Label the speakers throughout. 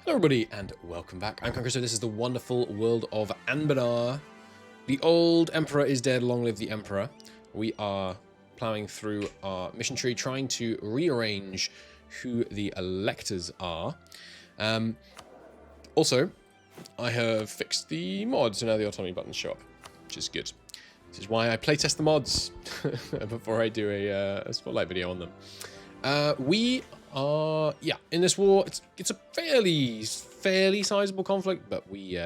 Speaker 1: Hello everybody and welcome back. I'm Conqueror, so this is the wonderful world of Anbennar. The old Emperor is dead, long live the Emperor. We are plowing through our mission tree, trying to rearrange who the electors are. Also, I have fixed the mods, so now the autonomy buttons show up, which is good. This is why I playtest the mods before I do a spotlight video on them. We are, in this war, it's a fairly sizable conflict, but we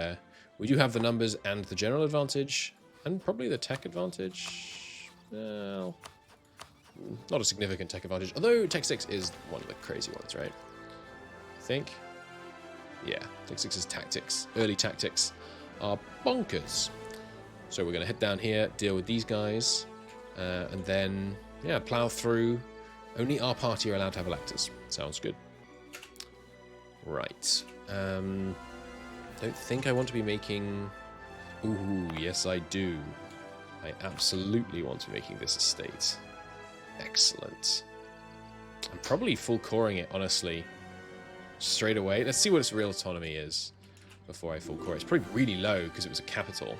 Speaker 1: do have the numbers and the general advantage, and probably the tech advantage. Well, not a significant tech advantage, although Tech 6 is one of the crazy ones, right? I think. Yeah, Tech 6's tactics, early tactics, are bonkers. So we're going to head down here, deal with these guys, and then, plow through. Only our party are allowed to have electors. Sounds good. Right. Don't think I want to be making... Ooh, yes I do. I absolutely want to be making this estate. Excellent. I'm probably full coring it, honestly. Straight away. Let's see what its real autonomy is before I full core it. It's probably really low because it was a capital.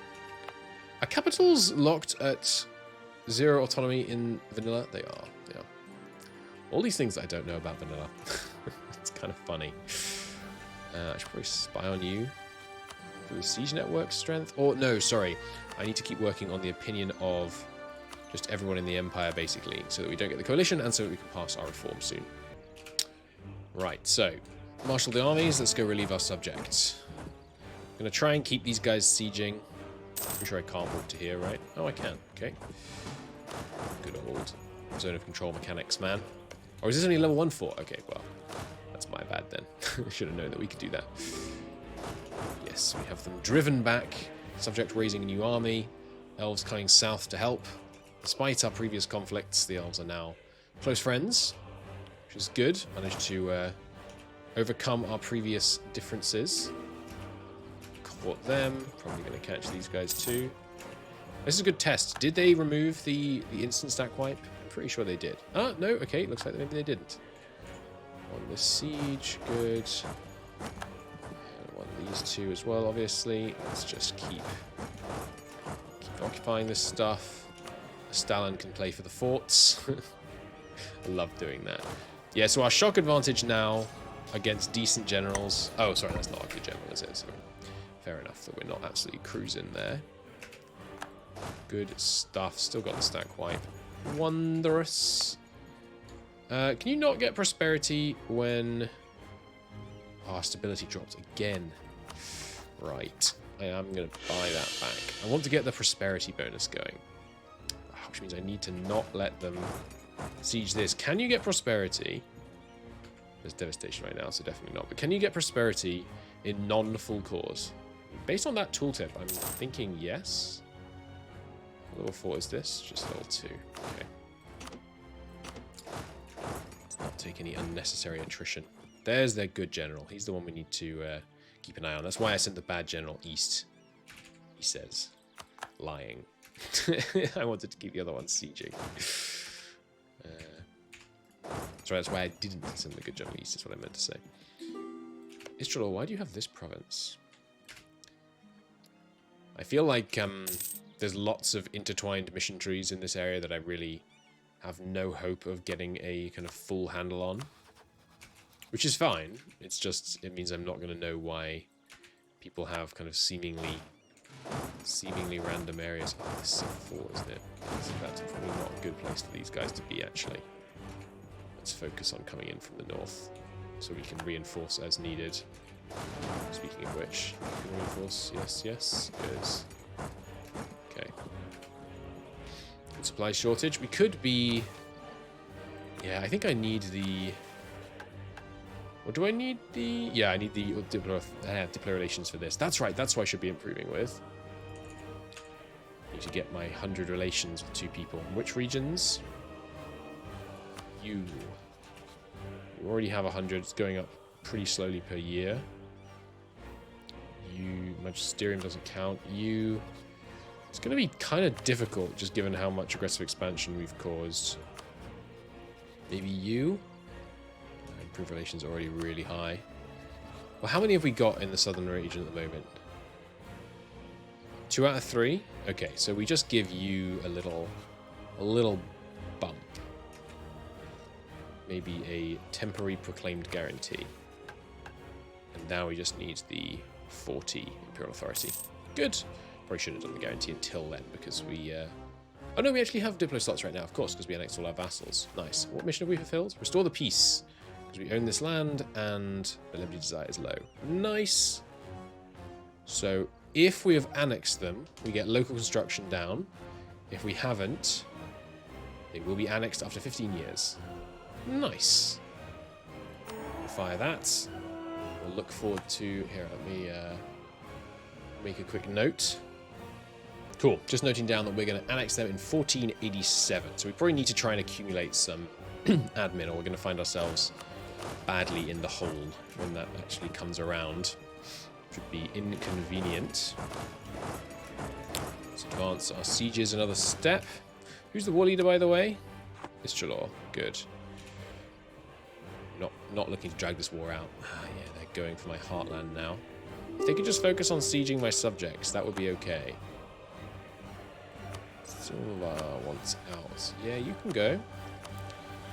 Speaker 1: Are capitals locked at 0 autonomy in vanilla? They are. They are. All these things that I don't know about vanilla. It's kind of funny. I should probably spy on you for the siege network strength. Or, no, sorry. I need to keep working on the opinion of just everyone in the Empire, basically, so that we don't get the coalition and so that we can pass our reform soon. Right, so, marshal the armies. Let's go relieve our subjects. I'm going to try and keep these guys sieging. I'm sure I can't walk to here, right? Oh, I can. Okay. Good old zone of control mechanics, man. Or is this only level 1 fort? Okay, well, that's my bad then. I should have known that we could do that. Yes, we have them driven back. Subject raising a new army. Elves coming south to help. Despite our previous conflicts, the elves are now close friends, which is good. Managed to overcome our previous differences. Caught them. Probably going to catch these guys too. This is a good test. Did they remove the instant stack wipe? I'm pretty sure they did. Ah, no, okay, looks like maybe they didn't. On the siege, good. And one of these two as well, obviously. Let's just keep occupying this stuff. Stalin can play for the forts. I love doing that. Yeah, so our shock advantage now against decent generals. Oh, sorry, that's not a good general, is it? So fair enough that we're not absolutely cruising there. Good stuff. Still got the stack wipe. Wondrous. Can you not get prosperity when... Oh, stability dropped again. Right. I am going to buy that back. I want to get the prosperity bonus going. Which means I need to not let them siege this. Can you get prosperity? There's devastation right now, so definitely not. But can you get prosperity in non-full cores? Based on that tooltip, I'm thinking yes. What level 4 is this? Just level 2. Okay. Let's not take any unnecessary attrition. There's their good general. He's the one we need to keep an eye on. That's why I sent the bad general east. He says. Lying. I wanted to keep the other one sieging. Sorry, that's why I didn't send the good general east, is what I meant to say. Istrador, why do you have this province? I feel like there's lots of intertwined mission trees in this area that I really have no hope of getting a kind of full handle on. Which is fine. It's just, it means I'm not going to know why people have kind of seemingly random areas. Oh, this is a 4, isn't it? So that's probably not a good place for these guys to be, actually. Let's focus on coming in from the north so we can reinforce as needed. Speaking of which, we can reinforce. Yes, yes. Good. Okay. Good supply shortage. We could be... Yeah, I think I need the... What do I need the... Yeah, I need the diplomatic relations for this. That's right, that's what I should be improving with. Need to get my 100 relations with 2 people. Which regions? You already have 100. It's going up pretty slowly per year. You... Magisterium doesn't count. You... It's going to be kind of difficult, just given how much aggressive expansion we've caused. Maybe you? Improved relations already really high. Well, how many have we got in the southern region at the moment? 2 out of 3? Okay, so we just give you a little bump. Maybe a temporary proclaimed guarantee. And now we just need the 40 Imperial Authority. Good. Probably should have done the guarantee until then, because we... Oh no, we actually have Diplo slots right now, of course, because we annexed all our vassals. Nice. What mission have we fulfilled? Restore the peace. Because we own this land, and the liberty desire is low. Nice. So, if we have annexed them, we get local construction down. If we haven't, they will be annexed after 15 years. Nice. We'll fire that. We'll look forward to... Here, let me make a quick note. Cool. Just noting down that we're going to annex them in 1487. So we probably need to try and accumulate some admin, or we're going to find ourselves badly in the hole when that actually comes around. Should be inconvenient. Let's advance our sieges another step. Who's the war leader, by the way? It's Chalor. Good. Not looking to drag this war out. Ah, yeah, they're going for my heartland now. If they could just focus on sieging my subjects, that would be okay. Silva wants out. Yeah, you can go.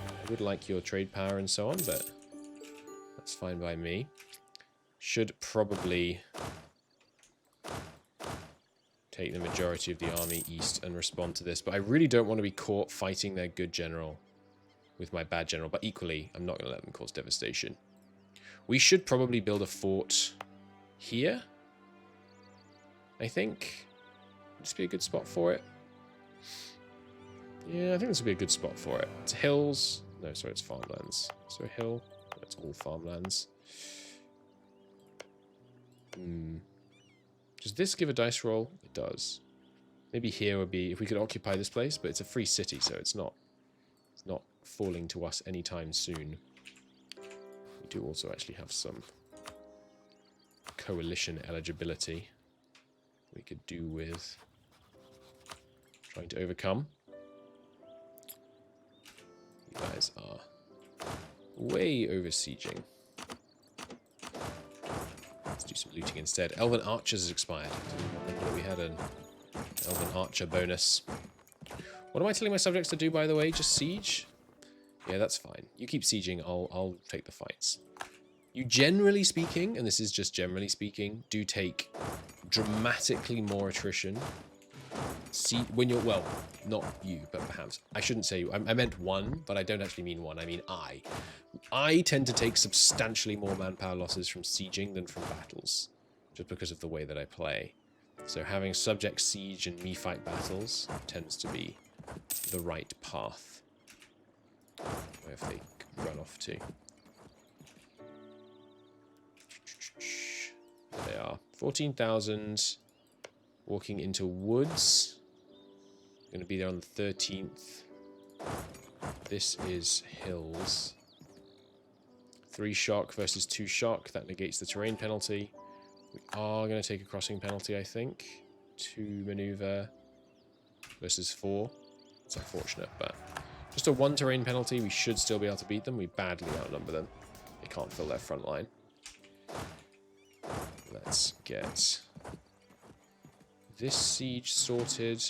Speaker 1: I would like your trade power and so on, but that's fine by me. Should probably take the majority of the army east and respond to this, but I really don't want to be caught fighting their good general with my bad general, but equally, I'm not going to let them cause devastation. We should probably build a fort here, I think. Would this be a good spot for it? Yeah, I think this would be a good spot for it. It's hills. No, sorry, it's farmlands. Is there a hill? No, it's all farmlands. Does this give a dice roll? It does. Maybe here would be if we could occupy this place, but it's a free city, so it's not falling to us anytime soon. We do also actually have some coalition eligibility we could do with trying to overcome. You guys are way over sieging. Let's do some looting instead. Elven Archers has expired. I didn't remember that we had an Elven Archer bonus. What am I telling my subjects to do, by the way? Just siege? Yeah, that's fine. You keep sieging, I'll take the fights. You generally speaking, and this is just generally speaking, do take dramatically more attrition. See, when you're, well, not you, but perhaps. I shouldn't say you. I meant one, but I don't actually mean one. I mean I. I tend to take substantially more manpower losses from sieging than from battles, just because of the way that I play. So having subject siege and me fight battles tends to be the right path. Where if they run off to. There they are. 14,000 walking into woods. Going to be there on the 13th. This is hills. 3 shock versus 2 shock. That negates the terrain penalty. We are going to take a crossing penalty, I think. 2 maneuver versus 4. It's unfortunate, but just a 1 terrain penalty. We should still be able to beat them. We badly outnumber them. They can't fill their front line. Let's get this siege sorted.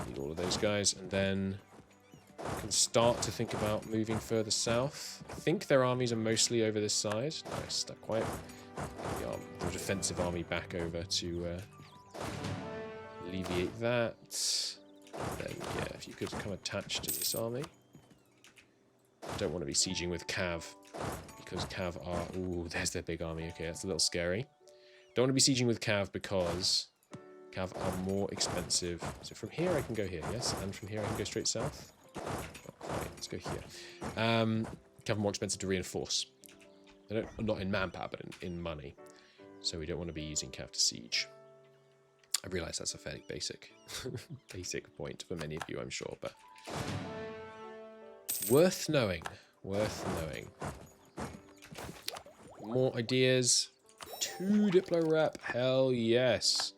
Speaker 1: Need all of those guys, and then we can start to think about moving further south. I think their armies are mostly over this side. Nice, not quite. The defensive army back over to alleviate that. And then, yeah, if you could come attached to this army. I don't want to be sieging with Cav, because Cav are... Ooh, there's their big army. Okay, that's a little scary. Don't want to be sieging with Cav because Cav are more expensive. So from here I can go here, yes? And from here I can go straight south? Not quite. Let's go here. Cav are more expensive to reinforce. They don't, not in manpower, but in money. So we don't want to be using Cav to siege. I realise that's a fairly basic point for many of you, I'm sure, but worth knowing. Worth knowing. More ideas. 2 Diplo rep. Hell yes.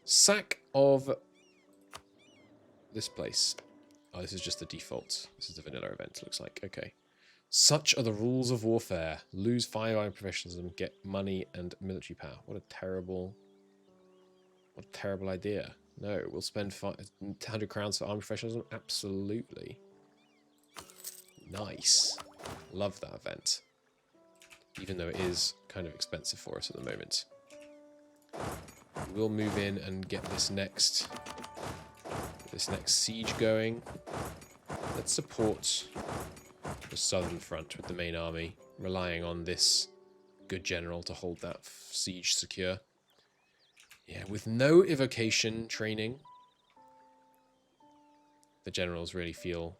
Speaker 1: Sack of this place. Oh, this is just the default. This is the vanilla event, looks like. Okay. Such are the rules of warfare. Lose firearm professionalism, get money and military power. What a terrible idea. No, we'll spend 100 crowns for army professionalism. Absolutely. Nice. Love that event. Even though it is kind of expensive for us at the moment. We'll move in and get this next siege going. Let's support the southern front with the main army, relying on this good general to hold that siege secure. Yeah, with no evocation training, the generals really feel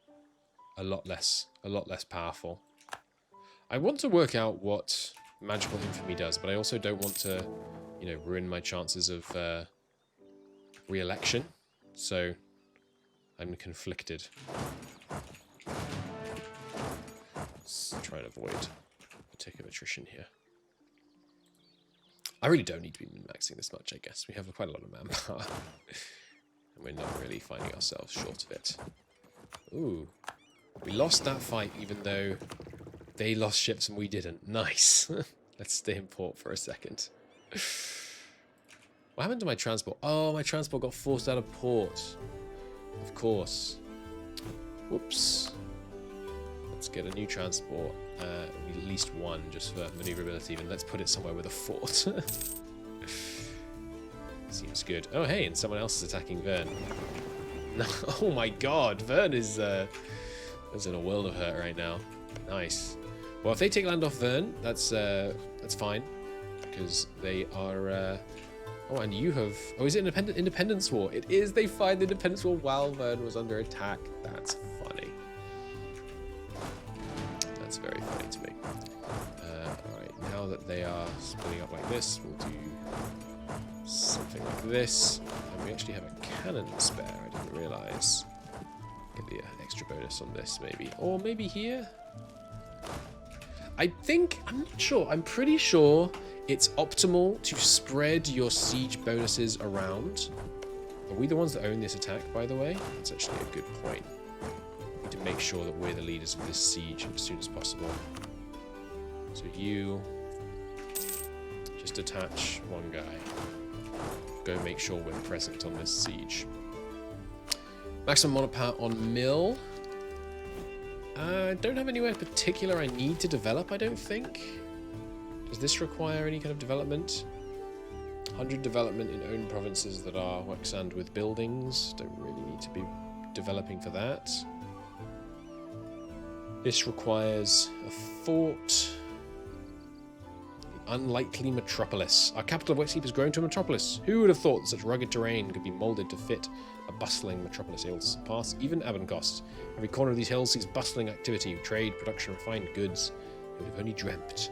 Speaker 1: a lot less powerful. I want to work out what magical infamy does, but I also don't want to, you know, ruin my chances of re-election. So I'm conflicted. Let's try and avoid a tick of attrition here. I really don't need to be min-maxing this much, I guess. We have quite a lot of manpower. And we're not really finding ourselves short of it. Ooh. We lost that fight even though they lost ships and we didn't. Nice. Let's stay in port for a second. What happened to my transport? Oh, my transport got forced out of port. Of course. Whoops. Let's get a new transport. At least one, just for maneuverability. And let's put it somewhere with a fort. Seems good. Oh, hey, and someone else is attacking Vern. No, oh my god, Vern is in a world of hurt right now. Nice. Well, if they take land off Vern, that's fine, because they are. Oh, and you have. Oh, is it Independence War? It is. They fight the Independence War while Vern was under attack. That's funny. That's very funny to me. Alright, now that they are splitting up like this, we'll do something like this. And we actually have a cannon spare, I didn't realise. Get the extra bonus on this, maybe. Or maybe here? I think, I'm not sure, I'm pretty sure it's optimal to spread your siege bonuses around. Are we the ones that own this attack, by the way? That's actually a good point. We need to make sure that we're the leaders of this siege as soon as possible. So you just attach one guy. Go make sure we're present on this siege. Maximum monopower on mill. I don't have anywhere particular I need to develop, I don't think. Does this require any kind of development? 100 development in own provinces that are Waxand with buildings. Don't really need to be developing for that. This requires a fort. Unlikely metropolis. Our capital of Westkeep has grown to a metropolis. Who would have thought that such rugged terrain could be moulded to fit a bustling metropolis able to surpass even Abencost? Every corner of these hills sees bustling activity, trade, production, refined goods. You would have only dreamt.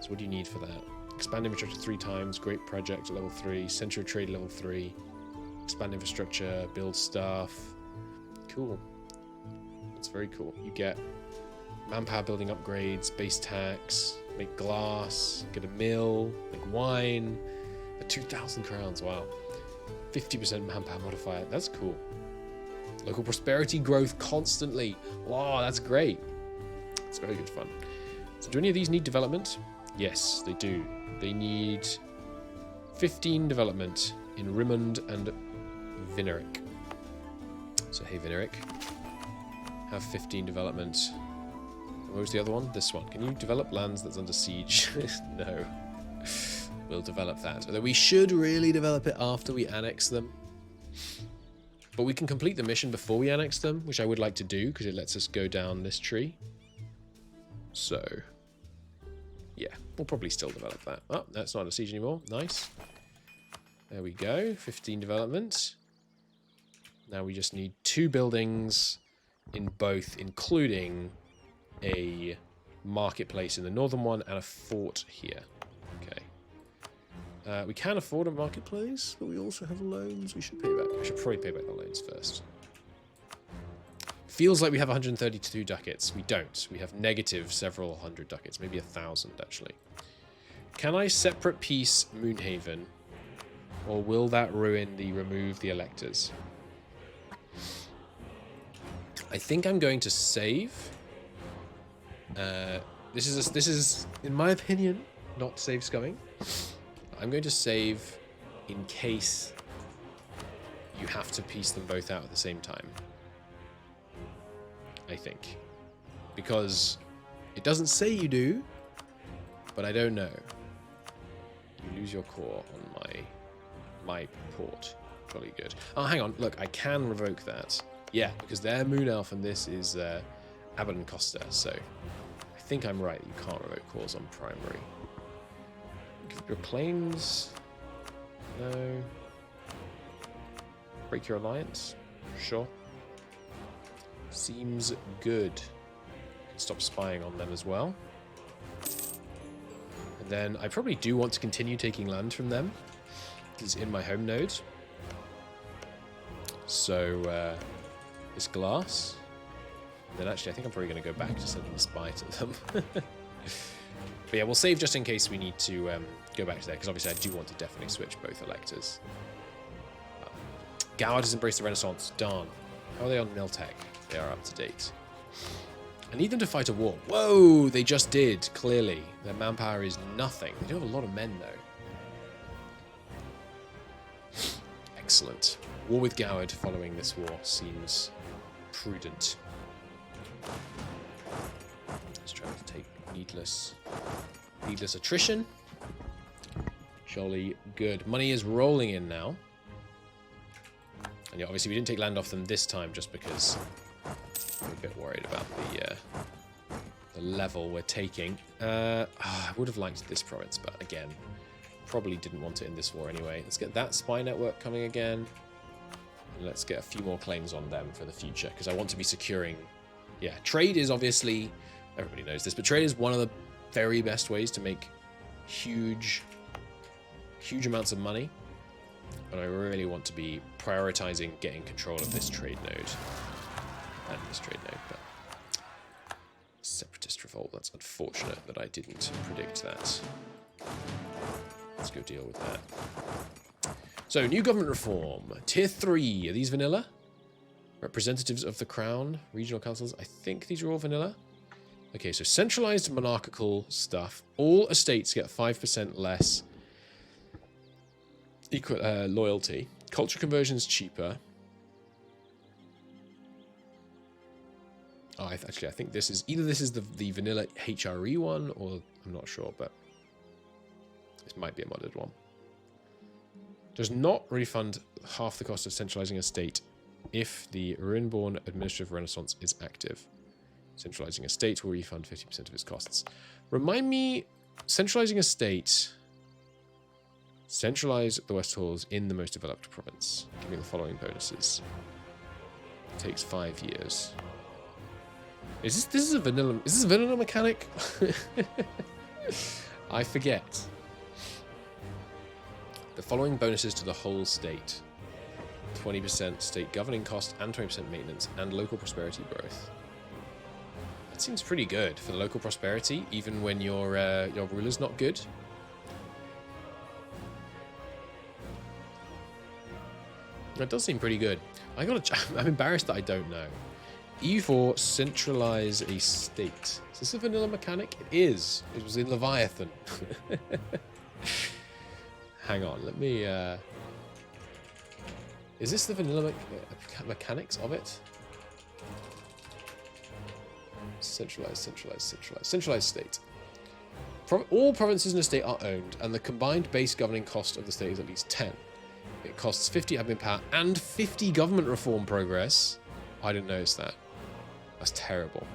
Speaker 1: So what do you need for that? Expand infrastructure 3 times, great project level 3, center of trade level 3, expand infrastructure, build staff. Cool. That's very cool. You get manpower building upgrades, base tax, make glass, get a mill, make wine, at 2,000 crowns, wow. 50% manpower modifier, that's cool. Local prosperity growth constantly. Wow, that's great. It's very good fun. So do any of these need development? Yes, they do. They need 15 development in Rimond and Vineric. So hey Vineric, have 15 development. What was the other one? This one. Can you develop lands that's under siege? No. We'll develop that. Although we should really develop it after we annex them. But we can complete the mission before we annex them, which I would like to do, because it lets us go down this tree. So, yeah, we'll probably still develop that. Oh, that's not a siege anymore. Nice. There we go. 15 development. Now we just need 2 buildings in both, including a marketplace in the northern one and a fort here. Okay. We can afford a marketplace, but we also have loans we should pay back. We should probably pay back the loans first. Feels like we have 132 ducats. We don't. We have negative several hundred ducats. Maybe 1,000, actually. Can I separate piece Moonhaven? Or will that ruin the remove the electors? I think I'm going to save. This is, in my opinion, not save scumming. I'm going to save in case you have to piece them both out at the same time. I think. Because it doesn't say you do, but I don't know. You lose your core on my port. Jolly good. Oh, hang on. Look, I can revoke that. Yeah, because they're Moon Elf and this is Abaddon Costa, so I think I'm right. You can't revoke cores on primary. Your claims? No. Break your alliance? Sure. Seems good. Stop spying on them as well. And then I probably do want to continue taking land from them. It's in my home node. So, this glass. Then actually, I think I'm probably going to go back to sending a spy to them. But yeah, we'll save just in case we need to go back to there, because obviously I do want to definitely switch both electors. Goward has embraced the Renaissance. Darn. How are they on Miltech? They are up to date. I need them to fight a war. Whoa, they just did, clearly. Their manpower is nothing. They do have a lot of men, though. Excellent. War with Goward following this war seems prudent. Let's try to take needless attrition. Jolly good. Money is rolling in now. And yeah, obviously we didn't take land off them this time just because we're a bit worried about the level we're taking. I would have liked this province, but again, probably didn't want it in this war anyway. Let's get that spy network coming again. And let's get a few more claims on them for the future, because I want to be securing... Yeah, trade is obviously... Everybody knows this, but trade is one of the very best ways to make huge amounts of money. And I really want to be prioritizing getting control of this trade node. And this trade node, but... Separatist revolt. That's unfortunate that I didn't predict that. Let's go deal with that. So, new government reform. Tier 3. Are these vanilla? Representatives of the Crown. Regional councils. I think these are all vanilla. Okay, so centralized monarchical stuff. All estates get 5% less loyalty. Culture conversion's cheaper. Oh, actually, I think this is... Either this is the vanilla HRE one, or... I'm not sure, but... This might be a modded one. Does not refund half the cost of centralizing a state if the Ruinborn Administrative Renaissance is active. Centralizing a state will refund 50% of its costs. Remind me, centralizing a state... Centralize the West Halls in the most developed province. Give me the following bonuses. Takes 5 years. Is this a vanilla mechanic? I forget. The following bonuses to the whole state. 20% state governing cost and 20% maintenance and local prosperity growth. That seems pretty good for the local prosperity, even when your ruler's not good. That does seem pretty good. I'm embarrassed that I don't know. E4, centralize a state. Is this a vanilla mechanic? It is. It was in Leviathan. Hang on, let me... Is this the vanilla mechanics of it? Centralized state. All provinces in a state are owned, and the combined base governing cost of the state is at least 10. It costs 50 admin power and 50 government reform progress. I didn't notice that. That's terrible.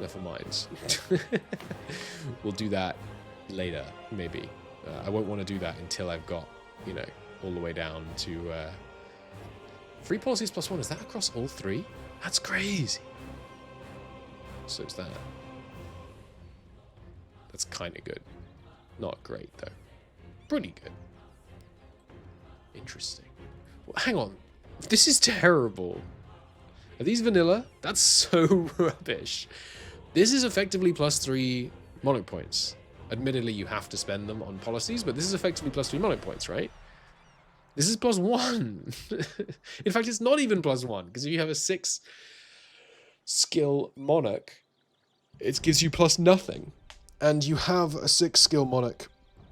Speaker 1: Never mind. We'll do that later, maybe. I won't want to do that until I've got, you know, all the way down to... Free policies +1. Is that across all three? That's crazy. So it's that. That's kind of good. Not great, though. Pretty good. Interesting. Well, hang on. This is terrible. Are these vanilla? That's so rubbish. This is effectively +3 monarch points. Admittedly, you have to spend them on policies, but this is effectively +3 monarch points, right? This is +1. In fact, it's not even +1, because if you have a 6 skill monarch, it gives you plus nothing. And you have a 6-skill monarch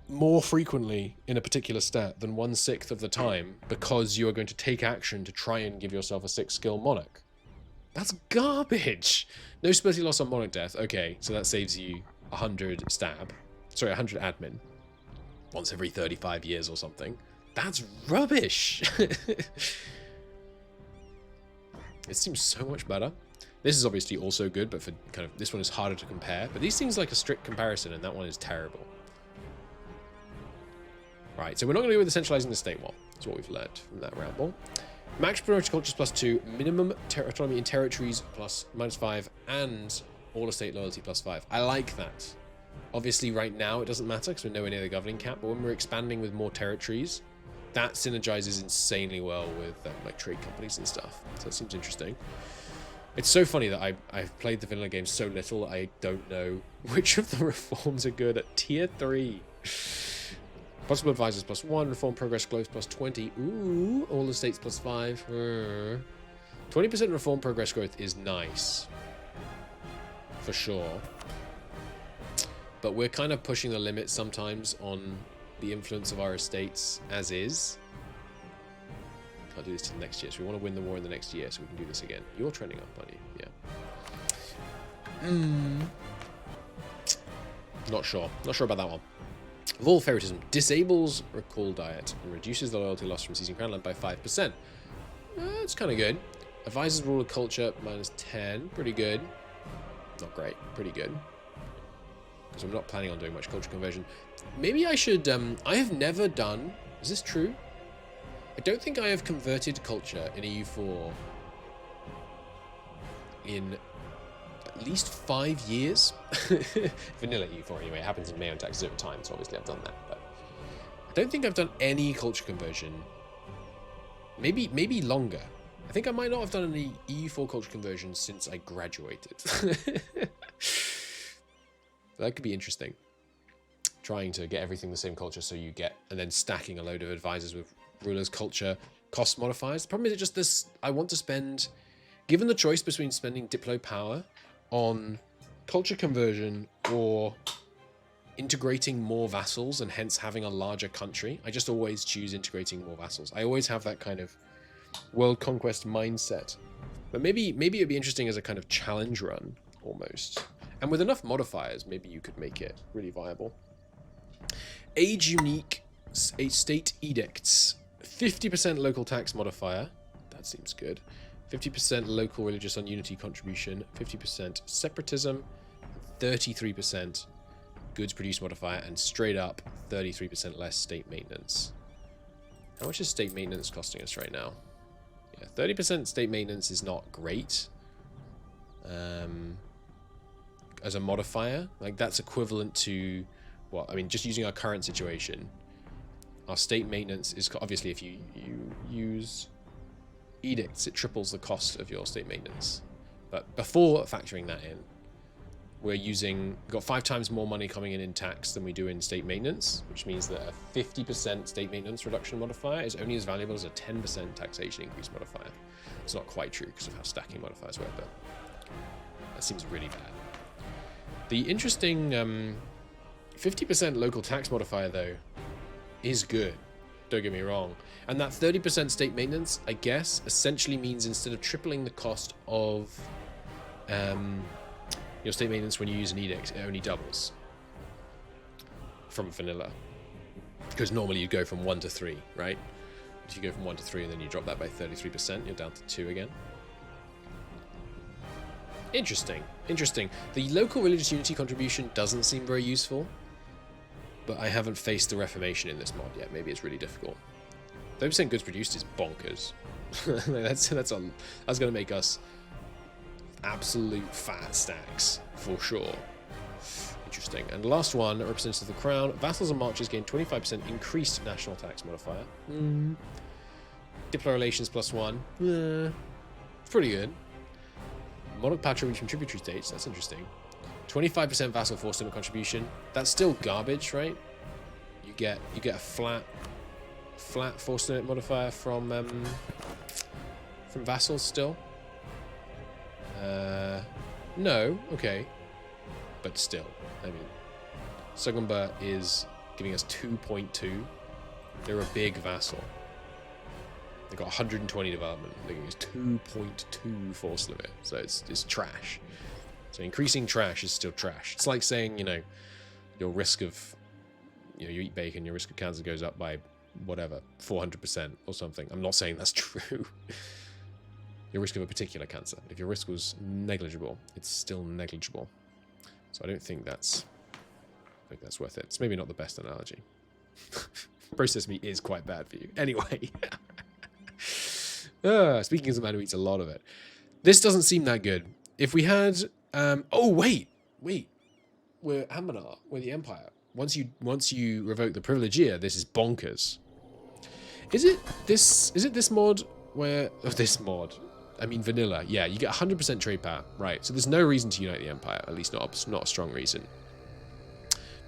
Speaker 1: more frequently in a particular stat than 1/6 of the time because you are going to take action to try and give yourself a 6-skill monarch. That's garbage! No stability loss on monarch death. Okay, so that saves you 100 stab. Sorry, 100 admin. Once every 35 years or something. That's rubbish! It seems so much better. This is obviously also good, but for kind of this one is harder to compare. But these seems like a strict comparison, and that one is terrible. Right, so we're not going to go with the centralizing the state one. That's what we've learned from that ramble. Max priority cultures +2, minimum autonomy in territories +5, and all estate loyalty +5. I like that. Obviously, right now it doesn't matter because we're nowhere near the governing cap, but when we're expanding with more territories, that synergizes insanely well with like trade companies and stuff. So it seems interesting. It's so funny that I've played the vanilla game so little that I don't know which of the reforms are good at tier 3. Possible advisors +1, reform progress growth +20. Ooh, all estates +5. 20% reform progress growth is nice. For sure. But we're kind of pushing the limit sometimes on the influence of our estates as is. Can't do this till next year, so we want to win the war in the next year so we can do this again. You're trending up, aren't you? Yeah. Not sure. Not sure about that one. Vol favoritism disables recall diet and reduces the loyalty loss from seizing Crown Land by 5%. That's kind of good. Advisors rule of culture -10. Pretty good. Not great. Pretty good. Because I'm not planning on doing much culture conversion. Maybe I should... I have never done... Is this true? I don't think I have converted culture in EU4 in at least 5 years. Vanilla EU4 anyway. It happens in Mayo and taxes over time, so obviously I've done that. But I don't think I've done any culture conversion. Maybe longer. I think I might not have done any EU4 culture conversion since I graduated. That could be interesting. Trying to get everything the same culture so you get, and then stacking a load of advisors with rulers' culture cost modifiers. The problem is just this, I want to spend, given the choice between spending Diplo power on culture conversion or integrating more vassals and hence having a larger country, I just always choose integrating more vassals. I always have that kind of world conquest mindset. But maybe it'd be interesting as a kind of challenge run, almost. And with enough modifiers, maybe you could make it really viable. Age unique state edicts. 50% local tax modifier. That seems good. 50% local religious on unity contribution. 50% separatism. 33% goods produced modifier. And straight up, 33% less state maintenance. How much is state maintenance costing us right now? Yeah, 30% state maintenance is not great. As a modifier, like that's equivalent to what? I mean, just using our current situation, our state maintenance is obviously if you use edicts, it triples the cost of your state maintenance. But before factoring that in, we've got 5 times more money coming in tax than we do in state maintenance, which means that a 50% state maintenance reduction modifier is only as valuable as a 10% taxation increase modifier. It's not quite true because of how stacking modifiers work, but that seems really bad. The interesting 50% local tax modifier, though, is good. Don't get me wrong. And that 30% state maintenance, I guess, essentially means instead of tripling the cost of your state maintenance when you use an edict, it only doubles from vanilla. Because normally you go from 1 to 3, right? If you go from 1 to 3 and then you drop that by 33%, you're down to 2 again. Interesting. Interesting. The local religious unity contribution doesn't seem very useful, but I haven't faced the Reformation in this mod yet. Maybe it's really difficult. 30% goods produced is bonkers. that's going to make us absolute fat stacks for sure. Interesting. And the last one, representative of the crown. Vassals and marches gain 25% increased national tax modifier. Diplo relations +1. It's pretty good. Monarch patronage from tributary states, that's interesting. 25% vassal force limit contribution. That's still garbage, right? You get a flat force limit modifier from vassals still. No, okay. but still, I mean, Sugumba is giving us 2.2. They're a big vassal. They've got 120 development. They're giving us 2.2 force limit, so it's trash. So increasing trash is still trash. It's like saying, you know, your risk of, you know, you eat bacon, your risk of cancer goes up by whatever, 400% or something. I'm not saying that's true. Your risk of a particular cancer. If your risk was negligible, it's still negligible. So I don't think that's worth it. It's maybe not the best analogy. Processed meat is quite bad for you. Anyway. Speaking as a man who eats a lot of it. This doesn't seem that good. If we had... oh, wait. We're Anbennar. We're the Empire. Once you revoke the privilege here, this is bonkers. Is it this mod where... Oh, this mod. I mean, vanilla. Yeah, you get 100% trade power. Right, so there's no reason to unite the Empire. At least not a strong reason.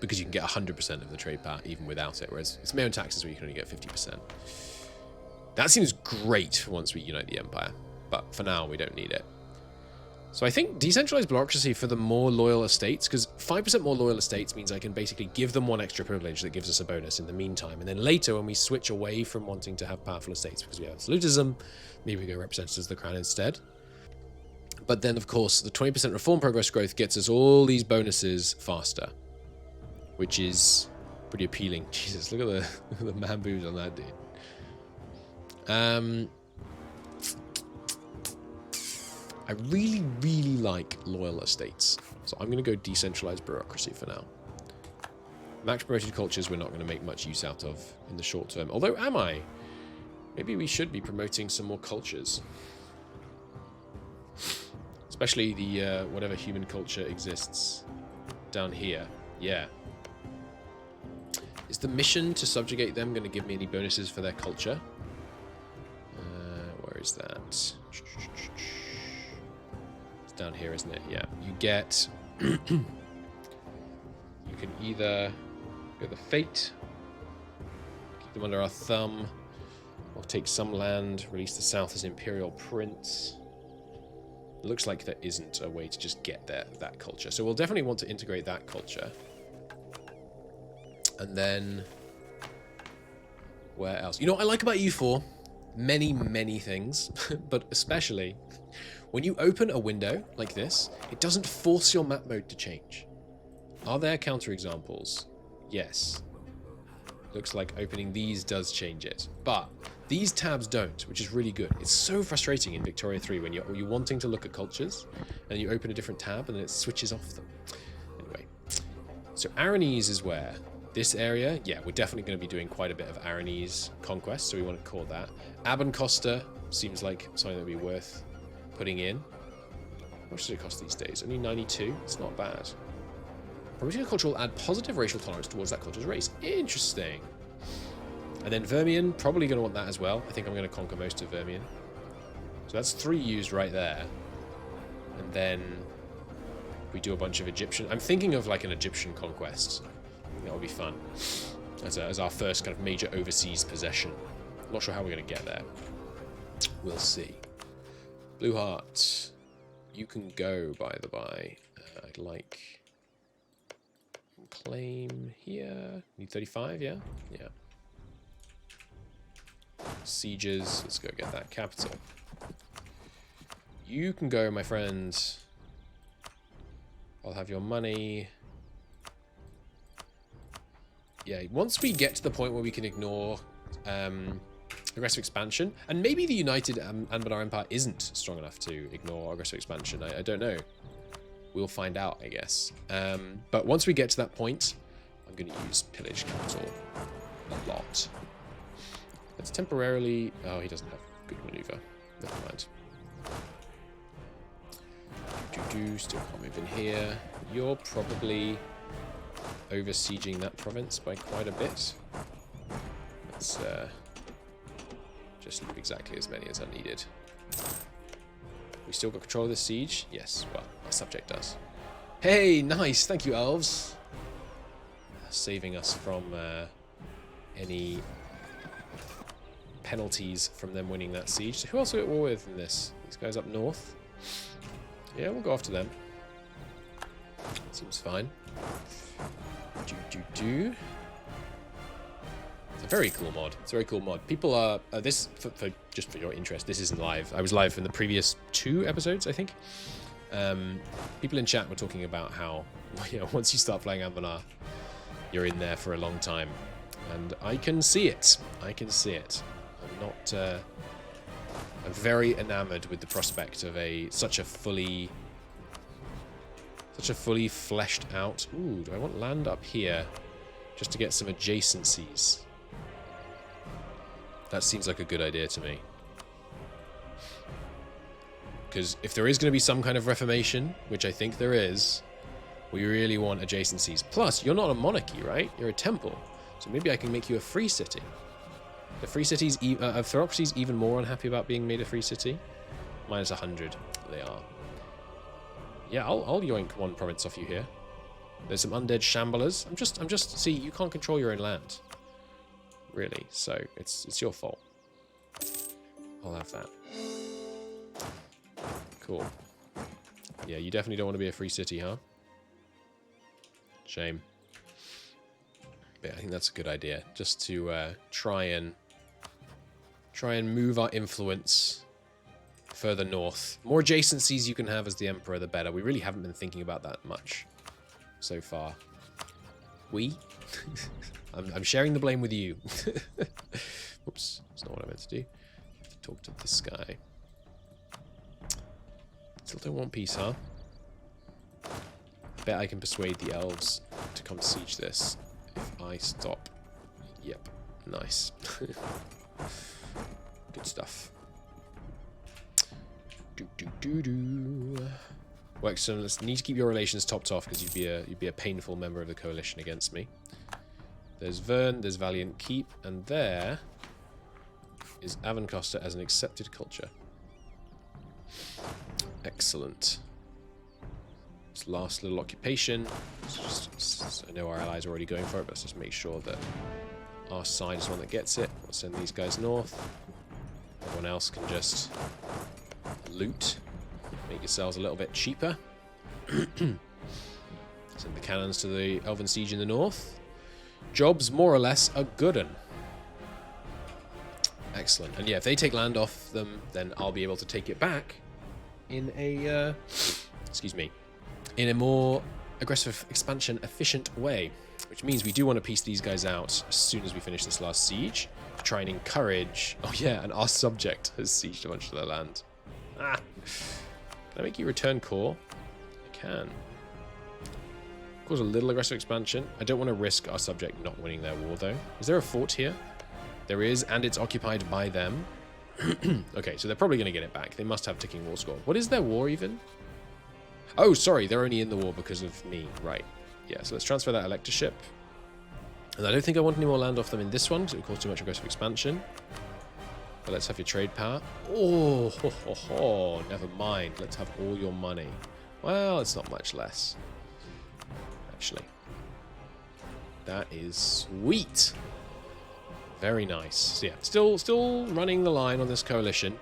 Speaker 1: Because you can get 100% of the trade power even without it. Whereas it's mayoral taxes where you can only get 50%. That seems great once we unite the Empire. But for now, we don't need it. So I think decentralized bureaucracy for the more loyal estates, because 5% more loyal estates means I can basically give them one extra privilege that gives us a bonus in the meantime. And then later, when we switch away from wanting to have powerful estates because we have absolutism, maybe we go representatives of the crown instead. But then, of course, the 20% reform progress growth gets us all these bonuses faster, which is pretty appealing. Jesus, look at the man boobs on that dude. I really, really like loyal estates. So I'm going to go decentralized bureaucracy for now. Max promoted cultures we're not going to make much use out of in the short term. Although, am I? Maybe we should be promoting some more cultures. Especially the, whatever human culture exists down here. Yeah. Is the mission to subjugate them going to give me any bonuses for their culture? Where is that? Down here, isn't it? Yeah. You get... you can either go the fate, keep them under our thumb, or take some land, release the south as imperial prince. It looks like there isn't a way to just get that culture. So we'll definitely want to integrate that culture. And then... where else? You know what I like about U4? Many, many things. But especially... when you open a window like this, it doesn't force your map mode to change. Are there counterexamples? Yes. Looks like opening these does change it. But these tabs don't, which is really good. It's so frustrating in Victoria 3 when you're wanting to look at cultures, and you open a different tab, and then it switches off them. Anyway. So Aranese is where? This area? Yeah, we're definitely going to be doing quite a bit of Aranese conquest, so we want to call that. Abencosta seems like something that would be worth putting in. How much does it cost these days? Only 92? It's not bad. Promoting a culture will add positive racial tolerance towards that culture's race. Interesting. And then Vermian, probably going to want that as well. I think I'm going to conquer most of Vermian. So that's 3 used right there. And then we do a bunch of Egyptian. I'm thinking of like an Egyptian conquest. That would be fun. As our first kind of major overseas possession. Not sure how we're going to get there. We'll see. Blue Heart, you can go, by the by. I'd like... claim here. Need 35, yeah? Yeah. Sieges, let's go get that capital. You can go, my friend. I'll have your money. Yeah, once we get to the point where we can ignore... aggressive expansion, and maybe the United Anbennar Empire isn't strong enough to ignore aggressive expansion. I don't know. We'll find out, I guess. But once we get to that point, I'm going to use pillage capital a lot. Let's temporarily... oh, he doesn't have good maneuver. Never mind. Still can't move in here. You're probably over sieging that province by quite a bit. Let's just leave exactly as many as are needed. We still got control of the siege? Yes, well, our subject does. Hey, nice! Thank you, elves! Saving us from any penalties from them winning that siege. So who else are we at war with in this? These guys up north? Yeah, we'll go after them. Seems fine. Do. It's a very cool mod. It's a very cool mod. People are this just for your interest. This isn't live. I was live in the previous 2 episodes, I think. People in chat were talking about how, you know, once you start playing Anbennar, you're in there for a long time, and I can see it. I can see it. I'm not. I'm very enamored with the prospect of such a fully fleshed out. Ooh, do I want land up here just to get some adjacencies? That seems like a good idea to me. Because if there is going to be some kind of reformation, which I think there is, we really want adjacencies. Plus, you're not a monarchy, right? You're a temple. So maybe I can make you a free city. The free cities, Theocracy's even more unhappy about being made a free city. Minus 100, they are. Yeah, I'll yoink 1 province off you here. There's some undead shamblers. I'm just. See, you can't control your own land, really. So it's your fault. I'll have that. Cool. Yeah, you definitely don't want to be a free city, huh? Shame. But I think that's a good idea, just to try and move our influence further north. More adjacencies you can have as the Emperor, the better. We really haven't been thinking about that much so far. I'm sharing the blame with you. Oops, that's not what I meant to do. Talk to this guy. Still don't want peace, huh? Bet I can persuade the elves to come siege this if I stop. Yep, nice. Good stuff. Well, excellent. Let's need to keep your relations topped off because you'd be a painful member of the coalition against me. There's Vern, there's Valiant Keep, and there is Avancosta as an accepted culture. Excellent. This last little occupation. I know our allies are already going for it, but let's just make sure that our side is one that gets it. We'll send these guys north. Everyone else can just loot. Make yourselves a little bit cheaper. Send the cannons to the Elven Siege in the north. Jobs, more or less, are good 'un. Excellent. And yeah, if they take land off them, then I'll be able to take it back in a, in a more aggressive expansion efficient way. Which means we do want to piece these guys out as soon as we finish this last siege. To try and encourage... Oh yeah, and our subject has sieged a bunch of their land. Ah! Can I make you return core? I can. Cause a little aggressive expansion. I don't want to risk our subject not winning their war, though. Is there a fort here? There is, and it's occupied by them. Okay, so they're probably going to get it back. They must have ticking war score. What is their war, even? Oh, sorry, they're only in the war because of me. Right. Yeah, so let's transfer that electorship. And I don't think I want any more land off them in this one, because it would cause too much aggressive expansion. But let's have your trade power. Oh, never mind. Let's have all your money. Well, it's not much less, actually. That is sweet. Very nice. So yeah, still running the line on this coalition.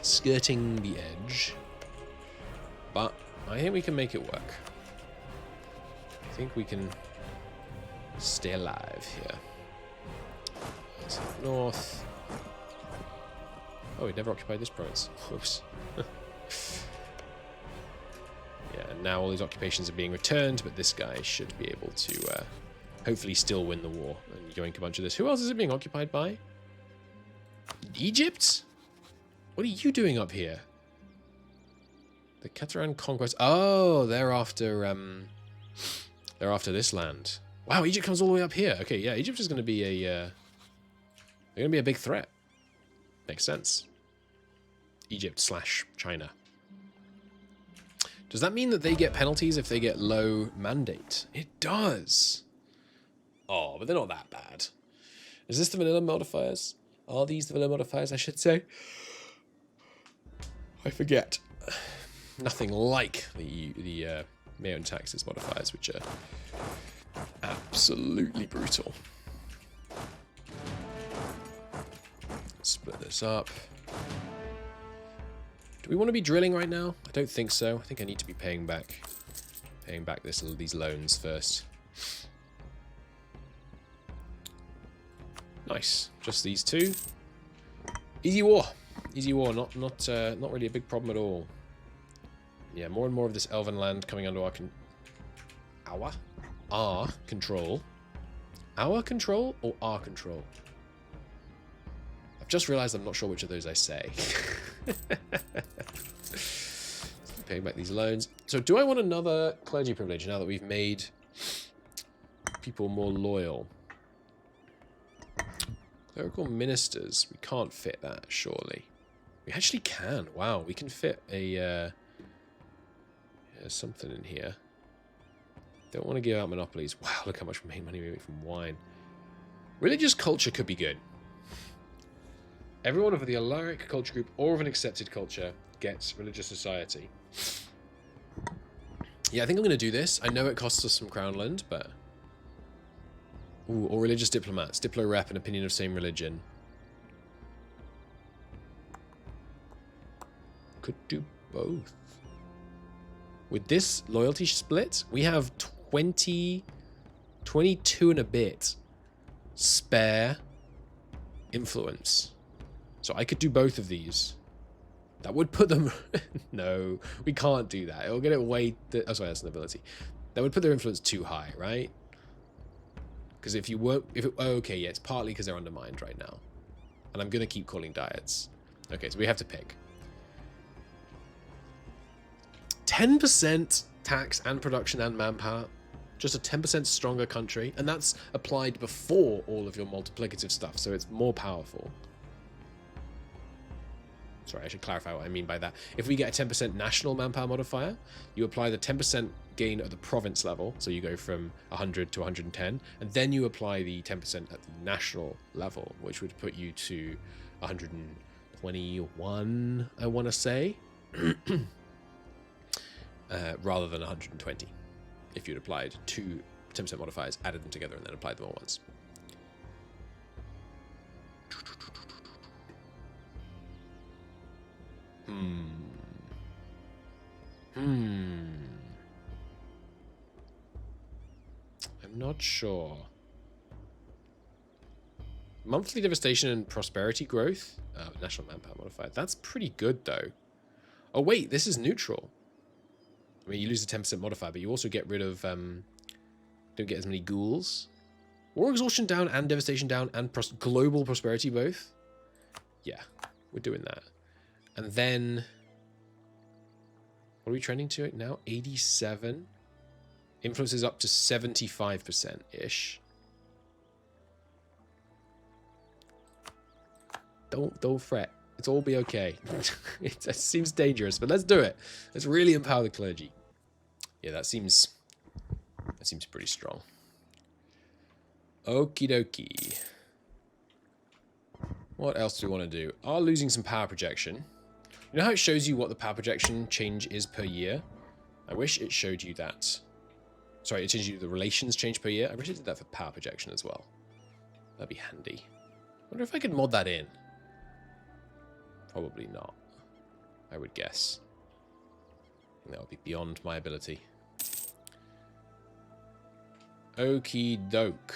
Speaker 1: Skirting the edge. But I think we can make it work. I think we can stay alive here. Let's head north. Oh, we never occupied this province. Whoops. Yeah, and now all these occupations are being returned, but this guy should be able to hopefully still win the war and yoink a bunch of this. Who else is it being occupied by? Egypt? What are you doing up here? The Catalan conquest. Oh, they're after this land. Wow, Egypt comes all the way up here. Okay, yeah, Egypt is going to be they're going to be a big threat. Makes sense. Egypt/China. Does that mean that they get penalties if they get low mandate? It does. Oh, but they're not that bad. Is this the vanilla modifiers? Are these the vanilla modifiers, I should say? I forget. Nothing like the Mayon taxes modifiers, which are absolutely brutal. Let's split this up. Do we want to be drilling right now? I don't think so. I think I need to be paying back these loans first. Nice. Just these two. Easy war. Easy war. Not really a big problem at all. Yeah, more and more of this elven land coming under our control. Our control or our control? I've just realized I'm not sure which of those I say. Paying back these loans. So do I want another clergy privilege now that we've made people more loyal? Clerical ministers. We can't fit that, surely. We actually can. Wow, we can fit a something in here. Don't want to give out monopolies. Wow, look how much money we make from wine. Religious culture could be good. Everyone of the Alaric culture group or of an accepted culture gets religious society. Yeah, I think I'm going to do this. I know it costs us some crownland, but... Ooh, or religious diplomats. Diplo rep and opinion of same religion. Could do both. With this loyalty split, we have 22 and a bit spare influence. So I could do both of these. That would put them... No, we can't do that. It'll get it way... Oh, sorry, that's an ability. That would put their influence too high, right? Because if you weren't... Oh, okay, yeah, it's partly because they're undermined right now. And I'm going to keep calling diets. Okay, so we have to pick. 10% tax and production and manpower. Just a 10% stronger country. And that's applied before all of your multiplicative stuff. So it's more powerful. Sorry, I should clarify what I mean by that. If we get a 10% national manpower modifier, you apply the 10% gain at the province level. So you go from 100 to 110. And then you apply the 10% at the national level, which would put you to 121, I want to say. Rather than 120, if you'd applied two 10% modifiers, added them together, and then applied them all once. I'm not sure. Monthly devastation and prosperity growth. National manpower modifier. That's pretty good, though. Oh, wait, this is neutral. I mean, you lose the 10% modifier, but you also get rid of... don't get as many ghouls. War exhaustion down and devastation down and global prosperity both. Yeah, we're doing that. And then... What are we trending to now? 87. Influence is up to 75%-ish. Don't fret. It's all be okay. It seems dangerous, but let's do it. Let's really empower the clergy. Yeah, that seems pretty strong. Okie dokie. What else do we want to do? Are losing some power projection. You know how it shows you what the power projection change is per year? I wish it showed you that. Sorry, it changed you the relations change per year. I wish it did that for power projection as well. That'd be handy. I wonder if I could mod that in. Probably not, I would guess. I think that would be beyond my ability. Okie doke.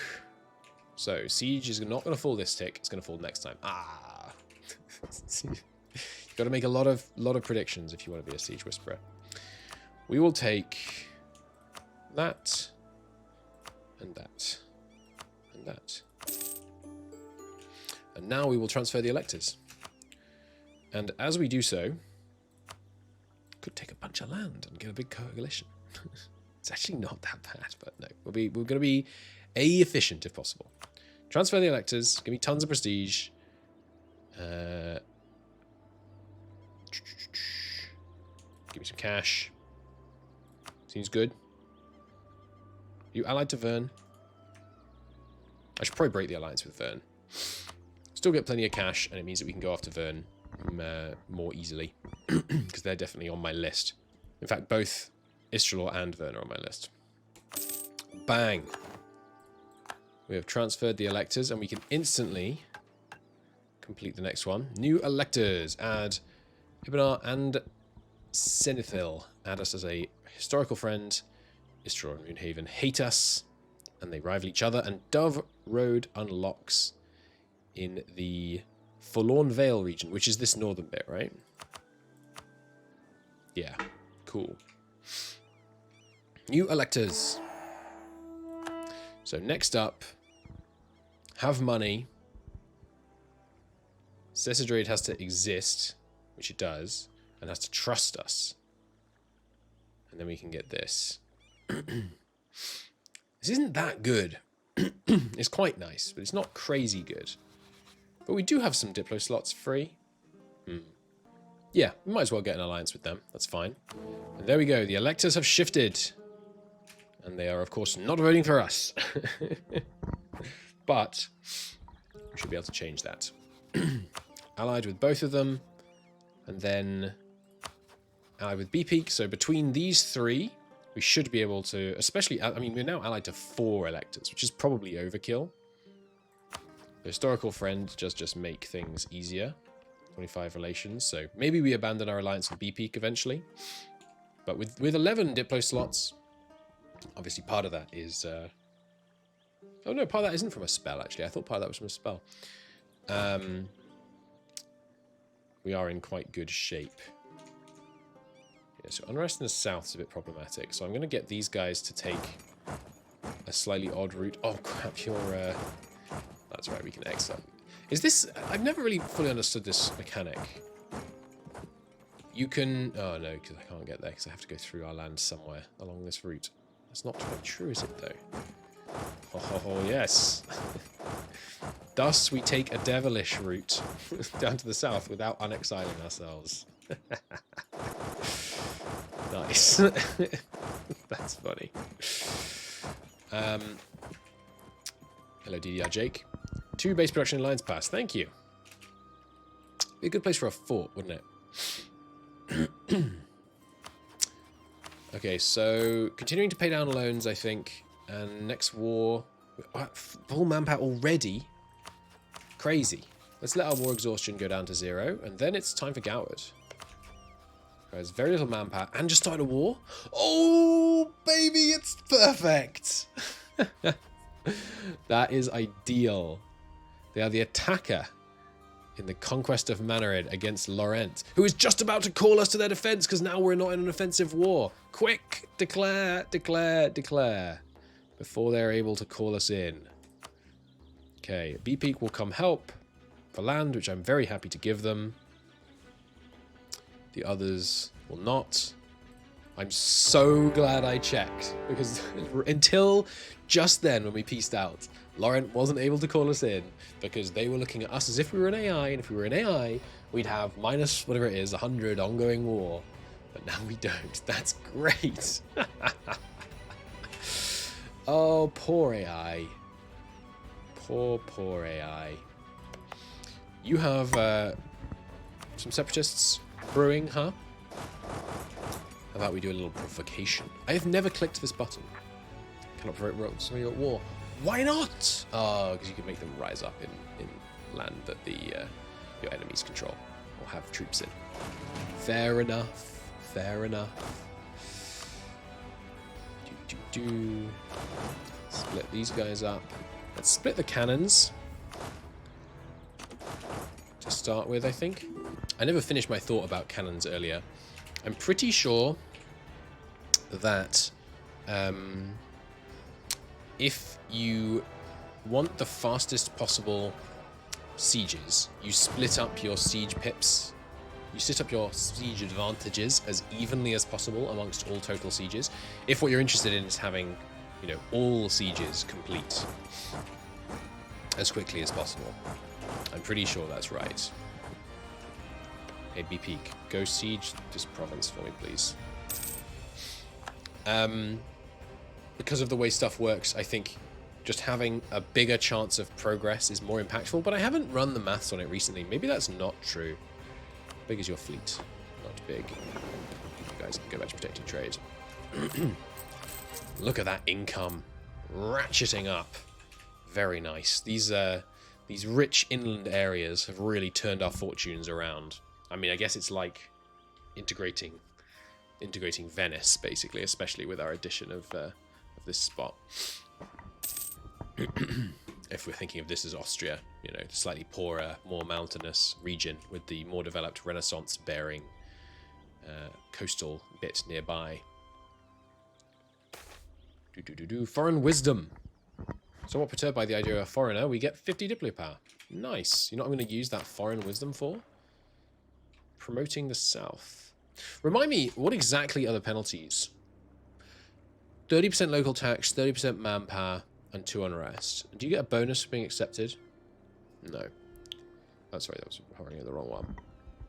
Speaker 1: So, siege is not going to fall this tick. It's going to fall next time. Ah! You've got to make a lot of predictions if you want to be a siege whisperer. We will take that, and that, and that. And now we will transfer the electors. And as we do so, could take a bunch of land and get a big coalition. It's actually not that bad, but no. We're going to be efficient if possible. Transfer the electors. Give me tons of prestige. Give me some cash. Seems good. You allied to Vern? I should probably break the alliance with Vern. Still get plenty of cash, and it means that we can go after Vern more easily. Because they're definitely on my list. In fact, both Istralor and Vern are on my list. Bang! We have transferred the electors, and we can instantly complete the next one. New electors. Add Anbennar and Senithil add us as a historical friend. Istral and Moonhaven hate us, and they rival each other. And Dove Road unlocks in the Forlorn Vale region, which is this northern bit, right? Yeah, cool. New electors. So next up, have money. Cecidrade has to exist, which it does, and has to trust us. And then we can get this. This isn't that good. It's quite nice, but it's not crazy good. But we do have some Diplo slots free. Yeah, we might as well get an alliance with them. That's fine. And there we go. The electors have shifted. And they are, of course, not voting for us. But we should be able to change that. Allied with both of them. And then allied with B-Peak. So between these three, we should be able to, especially, I mean, we're now allied to 4 electors, which is probably overkill. The historical friend just make things easier. 25 relations, so maybe we abandon our alliance with B-Peak eventually. But with 11 Diplo slots, obviously part of that is... Oh no, part of that isn't from a spell, actually. I thought part of that was from a spell. We are in quite good shape. Yeah, so unrest in the south is a bit problematic, so I'm going to get these guys to take a slightly odd route. Oh crap, you're... That's right, we can exile. Is this... I've never really fully understood this mechanic. You can... Oh, no, because I can't get there, because I have to go through our land somewhere along this route. That's not quite true, is it, though? Oh, yes. Thus, we take a devilish route down to the south without unexiling ourselves. Nice. That's funny. Hello, DDR Jake. 2 base production lines passed. Thank you. Be a good place for a fort, wouldn't it? Okay, so continuing to pay down loans, I think. And next war... Full manpower already? Crazy. Let's let our war exhaustion go down to 0. And then it's time for Goward. There's very little manpower. And just started a war? Oh, baby, it's perfect! That is ideal. They are the attacker in the conquest of Manarid against Laurent, who is just about to call us to their defense because now we're not in an offensive war. Quick! Declare, declare, declare. Before they're able to call us in. Okay, B-Peak will come help for land, which I'm very happy to give them. The others will not. I'm so glad I checked, because until just then when we pieced out, Laurent wasn't able to call us in because they were looking at us as if we were an AI, and if we were an AI, we'd have minus whatever it is, 100 ongoing war. But now we don't. That's great. Oh, poor AI. Poor AI. You have some separatists brewing, huh? How about we do a little provocation? I have never clicked this button. Cannot provoke rogues when you're at war. Why not? Oh, because you can make them rise up in land that your enemies control or have troops in. Fair enough. Fair enough. Split these guys up. Let's split the cannons to start with, I think. I never finished my thought about cannons earlier. I'm pretty sure that if you want the fastest possible sieges, you split up your siege pips. You split up your siege advantages as evenly as possible amongst all total sieges. If what you're interested in is having, you know, all sieges complete as quickly as possible. I'm pretty sure that's right. Hey, B-Peak, go siege this province for me, please. Because of the way stuff works, I think just having a bigger chance of progress is more impactful, but I haven't run the maths on it recently. Maybe that's not true. How big is your fleet? Not big. You guys can go back to protecting trade. Look at that income. Ratcheting up. Very nice. These rich inland areas have really turned our fortunes around. I mean, I guess it's like integrating Venice, basically, especially with our addition of this spot. If we're thinking of this as Austria, you know, the slightly poorer, more mountainous region with the more developed Renaissance-bearing coastal bit nearby. Foreign wisdom. Somewhat perturbed by the idea of a foreigner, we get 50 diplo power. Nice. You know what I'm going to use that foreign wisdom for? Promoting the south. Remind me, what exactly are the penalties? 30% local tax, 30% manpower, and 2 unrest. Do you get a bonus for being accepted? No. Oh, sorry, that was hovering the wrong one.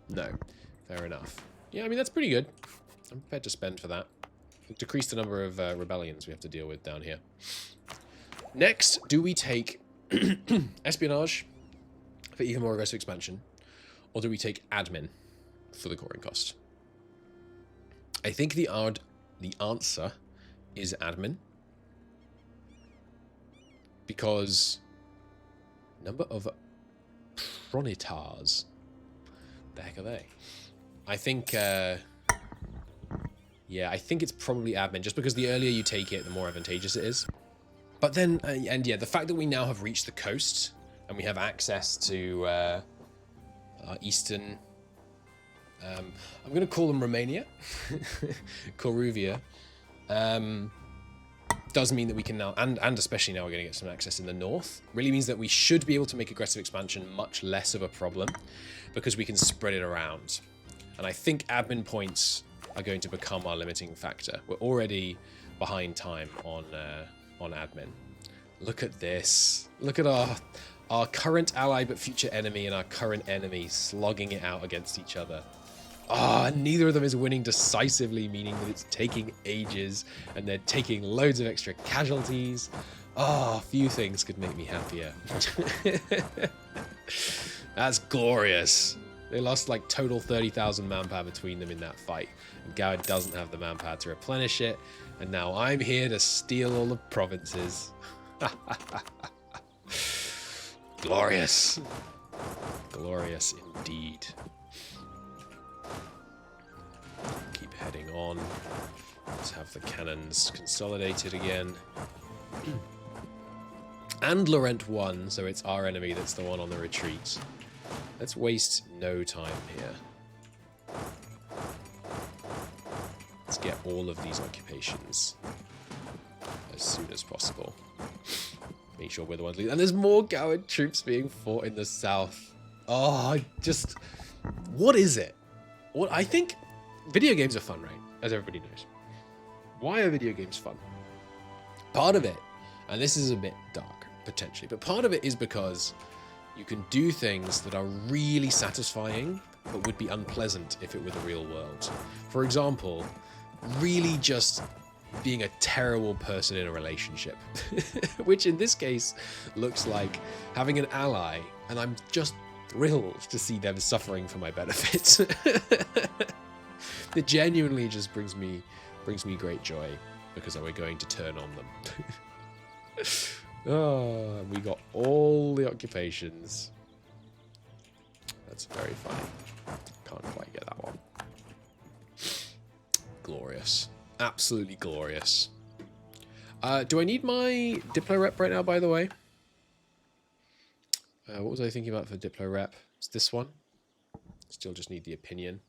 Speaker 1: No. Fair enough. Yeah, I mean, that's pretty good. I'm prepared to spend for that. Decrease the number of rebellions we have to deal with down here. Next, do we take espionage for even more aggressive expansion? Or do we take admin for the coring cost? I think the answer is admin. Because number of pronitars. The heck are they? I think yeah, I think it's probably admin, just because the earlier you take it, the more advantageous it is. But then, and yeah, the fact that we now have reached the coast and we have access to our eastern, I'm going to call them Romania, Coruvia, does mean that we can now, and especially now we're going to get some access in the north, really means that we should be able to make aggressive expansion much less of a problem because we can spread it around. And I think admin points are going to become our limiting factor. We're already behind time on admin. Look at this. Look at our current ally but future enemy and our current enemy slogging it out against each other. Ah, neither of them is winning decisively, meaning that it's taking ages and they're taking loads of extra casualties. Ah, few things could make me happier. That's glorious. They lost like total 30,000 manpower between them in that fight. And Goward doesn't have the manpower to replenish it. And now I'm here to steal all the provinces. Glorious. Glorious indeed. Keep heading on. Let's have the cannons consolidated again. And Laurent won, so it's our enemy that's the one on the retreat. Let's waste no time here. Let's get all of these occupations as soon as possible. Make sure we're the ones leading. And there's more Goward troops being fought in the south. Oh, just... What is it? What I think... Video games are fun, right? As everybody knows. Why are video games fun? Part of it, and this is a bit dark, potentially, but part of it is because you can do things that are really satisfying, but would be unpleasant if it were the real world. For example, really just being a terrible person in a relationship, which in this case looks like having an ally, and I'm just thrilled to see them suffering for my benefit. It genuinely just brings me great joy because we're going to turn on them. Oh, we got all the occupations. That's very funny. Can't quite get that one. Glorious. Absolutely glorious. Do I need my Diplo rep right now, by the way? What was I thinking about for Diplo rep? It's this one. Still just need the opinion.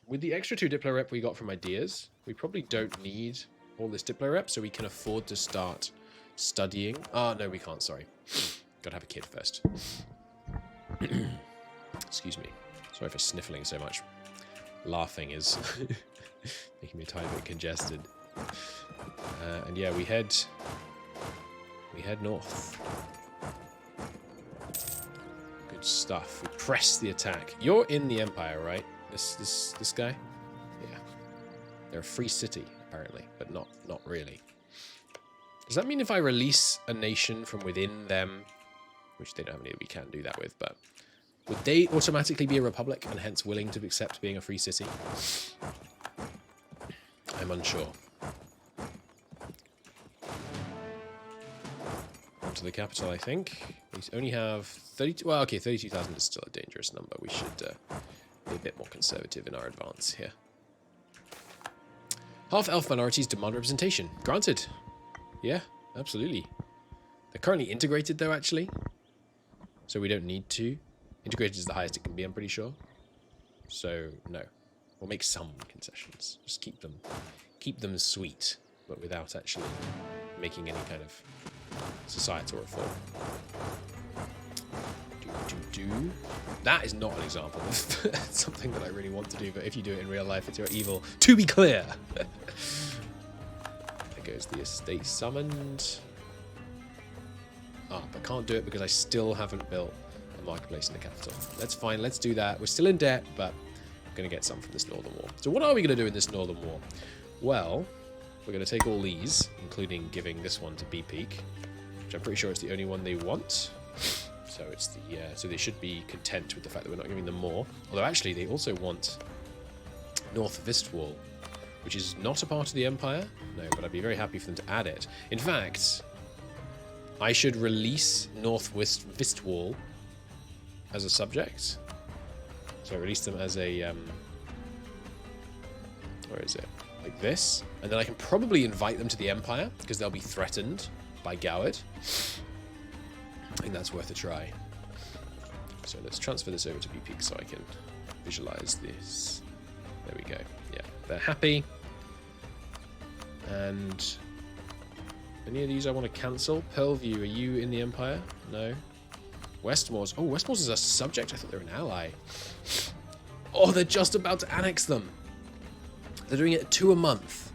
Speaker 1: With the extra 2 Diplo rep we got from ideas, we probably don't need all this Diplo rep, so we can afford to start studying. Ah, no, we can't, sorry. Gotta have a kid first. Excuse me. Sorry for sniffling so much. Laughing is making me a tiny bit congested. And yeah, we head north. Good stuff. We press the attack. You're in the Empire, right? This guy? Yeah. They're a free city, apparently, but not really. Does that mean if I release a nation from within them, which they don't have any that we can do that with, but would they automatically be a republic and hence willing to accept being a free city? I'm unsure. On to the capital, I think. We only have 32. Well, okay, 32,000 is still a dangerous number. We Be a bit more conservative in our advance here. Half-elf minorities demand representation. Granted. Yeah, absolutely. They're currently integrated, though, actually. So we don't need to. Integrated is the highest it can be, I'm pretty sure. So, no. We'll make some concessions. Just keep them sweet, but without actually making any kind of societal reform. That is not an example of something that I really want to do, but if you do it in real life, it's your evil. To be clear! There goes the estate summoned. But can't do it because I still haven't built a marketplace in the capital. That's fine, let's do that. We're still in debt, but we're going to get some from this Northern War. So what are we going to do in this Northern War? Well, we're going to take all these, including giving this one to B-Peak, which I'm pretty sure it's the only one they want. So it's the so they should be content with the fact that we're not giving them more. Although actually they also want North Vistwall, which is not a part of the Empire. No, but I'd be very happy for them to add it. In fact, I should release North Vistwall as a subject. So I release them as a where is it? Like this, and then I can probably invite them to the Empire because they'll be threatened by Goward. I think that's worth a try. So let's transfer this over to B-Peak so I can visualize this. There we go. Yeah, they're happy. And any of these I want to cancel. Pearlview, are you in the Empire? No. Westmoors. Oh, Westmoors is a subject. I thought they were an ally. Oh, they're just about to annex them. They're doing it 2 a month.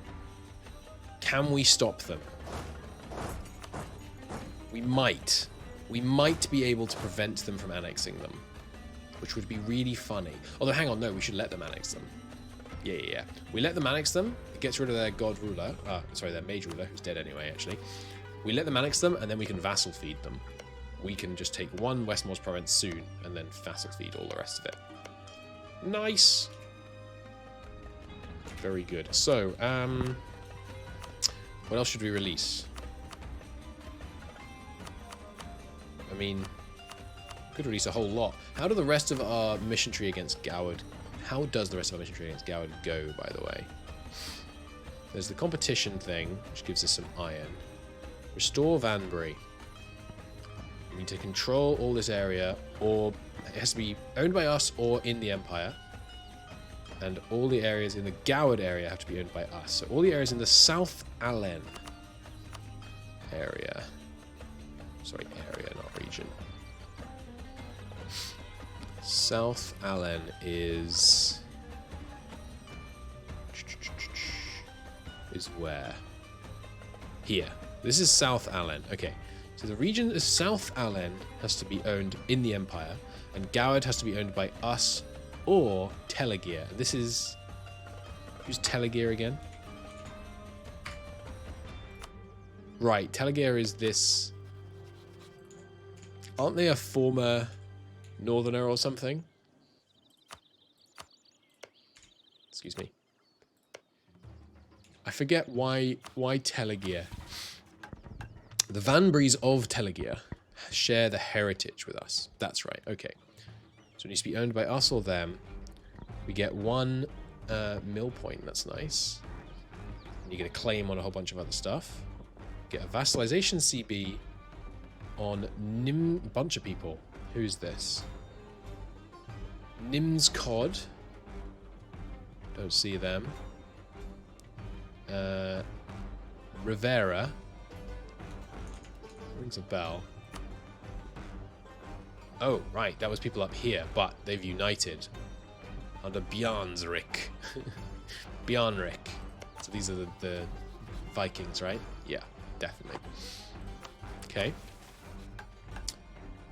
Speaker 1: Can we stop them? We might. We might be able to prevent them from annexing them, which would be really funny. Although, hang on, no, we should let them annex them. Yeah. We let them annex them. It gets rid of their god ruler. Sorry, their mage ruler, who's dead anyway, actually. We let them annex them, and then we can vassal feed them. We can just take one Westmore's province soon, and then vassal feed all the rest of it. Nice. Very good. So, what else should we release? I mean, could release a whole lot. How do the rest of our mission tree against Goward? How does the rest of our mission tree against Goward go, by the way? There's the competition thing, which gives us some iron. Restore Vanbury. We need to control all this area, or it has to be owned by us or in the Empire. And all the areas in the Goward area have to be owned by us. So all the areas in the South Allen area. Sorry, area, not region. South Allen is where? Here. This is South Allen. Okay. So the region of South Allen has to be owned in the Empire, and Goward has to be owned by us or Telegear. This is... Who's Telegear again? Right, Telegear is this... Aren't they a former Northerner or something? Excuse me. I forget why Telegear. The Vanburys of Telegear share the heritage with us. That's right, okay. So it needs to be owned by us or them. We get 1 mill point, that's nice. And you get a claim on a whole bunch of other stuff. Get a vassalization CB on bunch of people. Who's this? Nim's Cod. Don't see them. Rivera. Rings a bell. Oh, right, that was people up here, but they've united under Bjarnrik. Bjarnrik. So these are the Vikings, right? Yeah, definitely. Okay.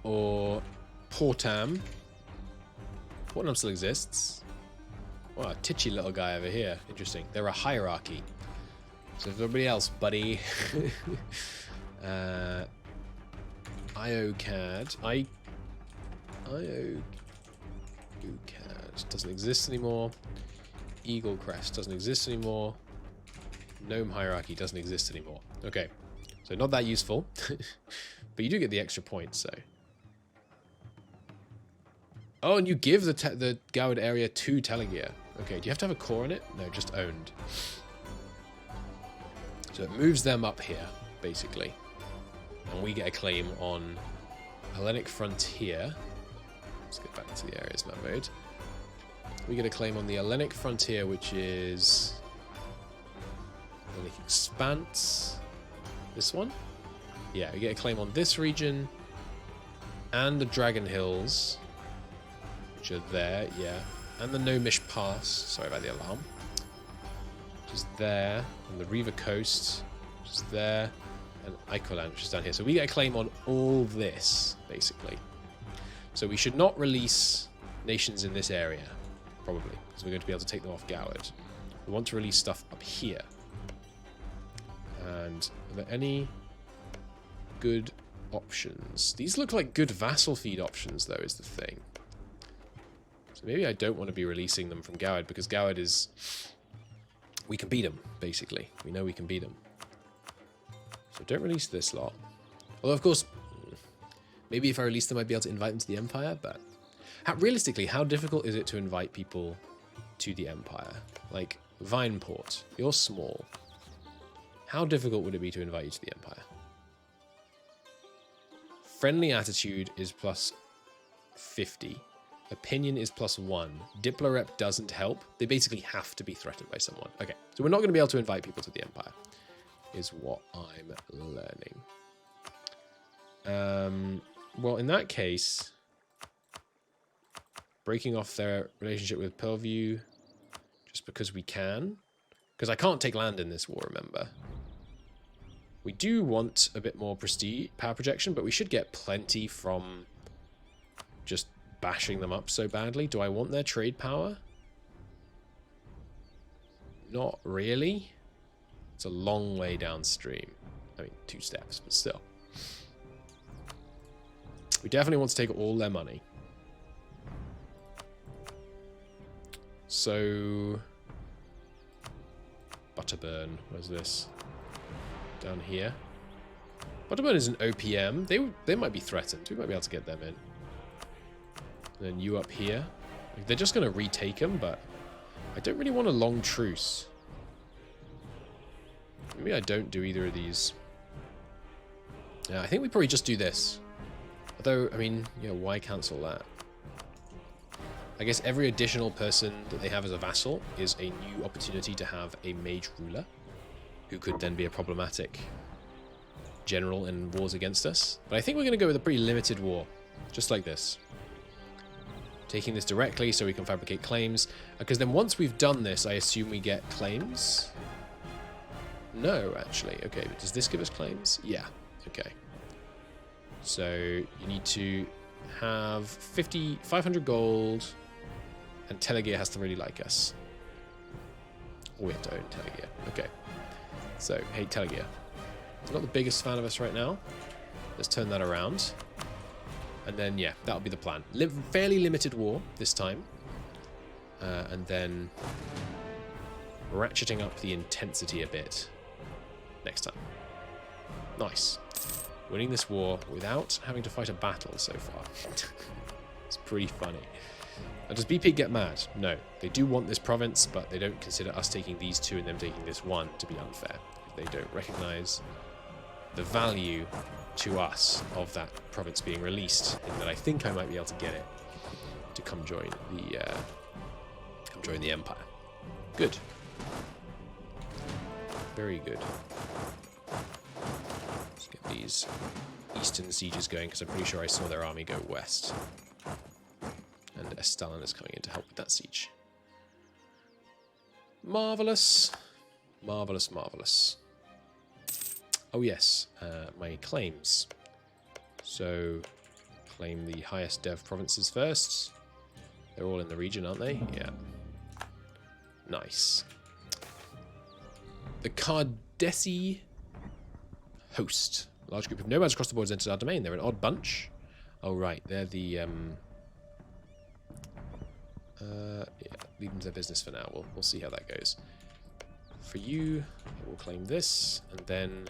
Speaker 1: Or Portam. Portam still exists. Wow, a titchy little guy over here. Interesting. They're a hierarchy. So everybody else, buddy. IOCAD. IOCAD doesn't exist anymore. Eagle Crest doesn't exist anymore. Gnome Hierarchy doesn't exist anymore. Okay, so not that useful. But you do get the extra points, so. Oh, and you give the Goward area to Telegear. Okay, do you have to have a core in it? No, just owned. So it moves them up here, basically. And we get a claim on Hellenic Frontier. Let's get back to the areas map mode. We get a claim on the Hellenic Frontier, which is Hellenic Expanse. This one? Yeah, we get a claim on this region and the Dragon Hills, which are there, yeah. And the Nomish Pass, sorry about the alarm, which is there. And the Riva Coast, which is there. And Icoland, which is down here. So we get a claim on all this, basically. So we should not release nations in this area, probably, because we're going to be able to take them off Goward. We want to release stuff up here. And are there any good options? These look like good vassal feed options, though, is the thing. So maybe I don't want to be releasing them from Goward, because Goward is... we can beat them, basically. We know we can beat them. So don't release this lot. Although, of course, maybe if I release them, I'd be able to invite them to the Empire, but... realistically, how difficult is it to invite people to the Empire? Like, Vineport, you're small. How difficult would it be to invite you to the Empire? Friendly attitude is plus 50. Opinion is plus 1. Diplorep doesn't help. They basically have to be threatened by someone. Okay, so we're not going to be able to invite people to the Empire, is what I'm learning. Well, in that case, breaking off their relationship with Pearlview just because we can. Because I can't take land in this war, remember. We do want a bit more prestige, power projection, but we should get plenty from just bashing them up so badly. Do I want their trade power? Not really. It's a long way downstream. I mean, 2 steps, but still. We definitely want to take all their money. So... Butterburn, where's this? Down here. Butterburn is an OPM. They might be threatened. We might be able to get them in. And then you up here. Like, they're just going to retake them, but I don't really want a long truce. Maybe I don't do either of these. Yeah, I think we probably just do this. Although, I mean, you know, why cancel that? I guess every additional person that they have as a vassal is a new opportunity to have a mage ruler, who could then be a problematic general in wars against us. But I think we're going to go with a pretty limited war, just like this. Taking this directly so we can fabricate claims, because then once we've done this, I assume we get claims? No, actually. Okay, but does this give us claims? Yeah, okay. So you need to have 500 gold, and Telegear has to really like us. Or we have to own Telegear. Okay. So, hey, Telegear. He's not the biggest fan of us right now. Let's turn that around. And then, yeah, that'll be the plan. Fairly limited war this time. And then ratcheting up the intensity a bit next time. Nice. Winning this war without having to fight a battle so far. It's pretty funny. Now, does BP get mad? No. They do want this province, but they don't consider us taking these 2 and them taking this 1 to be unfair. They don't recognize the value to us of that province being released, and that I think I might be able to get it to come join the Empire. Good. Very good. Let's get these eastern sieges going, because I'm pretty sure I saw their army go west. And Estalin is coming in to help with that siege. Marvellous. Marvellous, marvellous. Oh yes, my claims. So, claim the highest dev provinces first. They're all in the region, aren't they? Yeah. Nice. The Cardesi host. A large group of nomads across the board has entered our domain. They're an odd bunch. Oh right, they're the yeah, leave them to their business for now. We'll see how that goes. For you, I will claim this, and then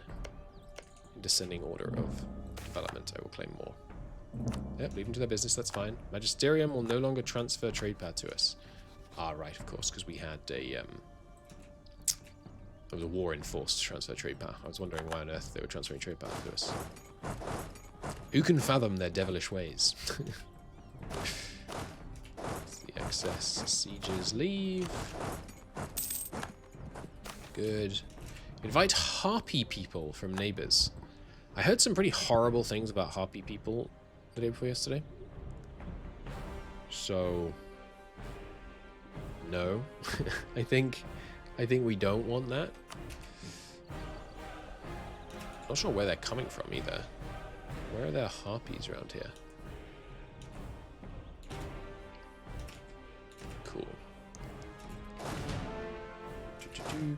Speaker 1: in descending order of development, I will claim more. Yep, leave them to their business, that's fine. Magisterium will no longer transfer trade power to us. Ah, right, of course, because we had a... there was a war enforced to transfer trade power. I was wondering why on earth they were transferring trade power to us. Who can fathom their devilish ways? The excess sieges leave. Good. Invite harpy people from neighbors. I heard some pretty horrible things about harpy people the day before yesterday. So no. I think we don't want that. Not sure where they're coming from either. Where are there harpies around here? Cool.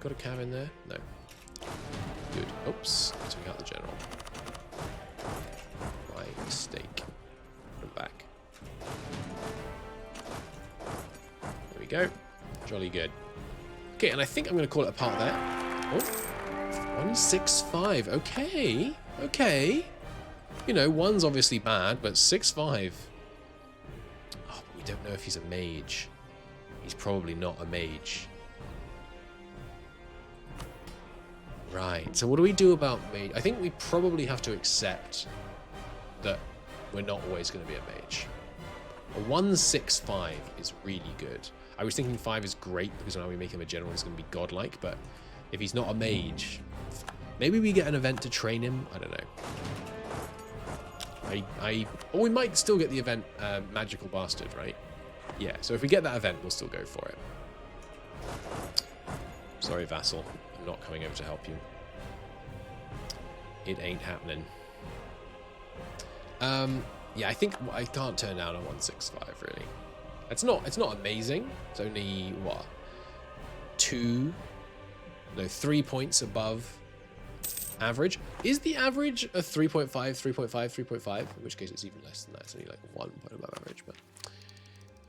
Speaker 1: Got a cab in there? No. Good. Oops. Took out the general. My mistake. Put him back. There we go. Jolly good. Okay, and I think I'm going to call it a part there. Oh. 165. Okay. Okay. You know, 1's obviously bad, but 6-5. Oh, but we don't know if he's a mage. He's probably not a mage. Right, so what do we do about mage? I think we probably have to accept that we're not always going to be a mage. A 165 is really good. I was thinking 5 is great because now we make him a general, he's going to be godlike, but if he's not a mage, maybe we get an event to train him? I don't know. Or we might still get the event Magical Bastard, right? Yeah, so if we get that event, we'll still go for it. Sorry, vassal. I'm not coming over to help you. It ain't happening. Yeah, I think I can't turn down a 165 really. It's not amazing. It's only what? 3 points above average. Is the average a 3.5, 3.5, 3.5? In which case it's even less than that. It's only like 1 point above average, but